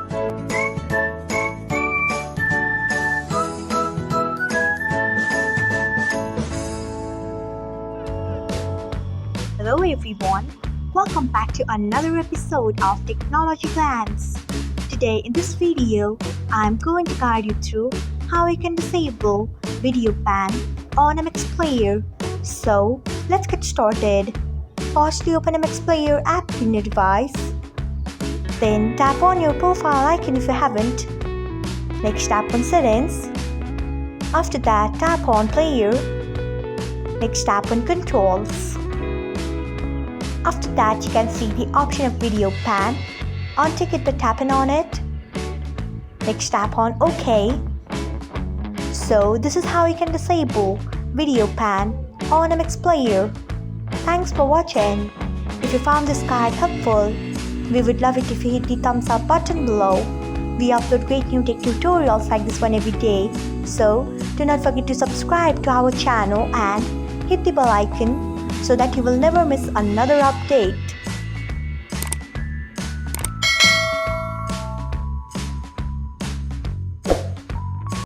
Hello everyone, welcome back to another episode of Technologyglance. Today in this video, I'm going to guide you through how you can disable video pan on MX Player. So let's get started. First, open MX Player app in your device. Then tap on your profile icon if you haven't. Next, tap on Settings. After that, tap on Player. Next, tap on Controls. After that, you can see the option of video pan. Untick it by tapping on it. Next, tap on OK. So this is how you can disable video pan on MX Player. Thanks for watching. If you found this guide helpful, we would love it if you hit the thumbs up button below. We upload great new tech tutorials like this one every day. So do not forget to subscribe to our channel and hit the bell icon so that you will never miss another update.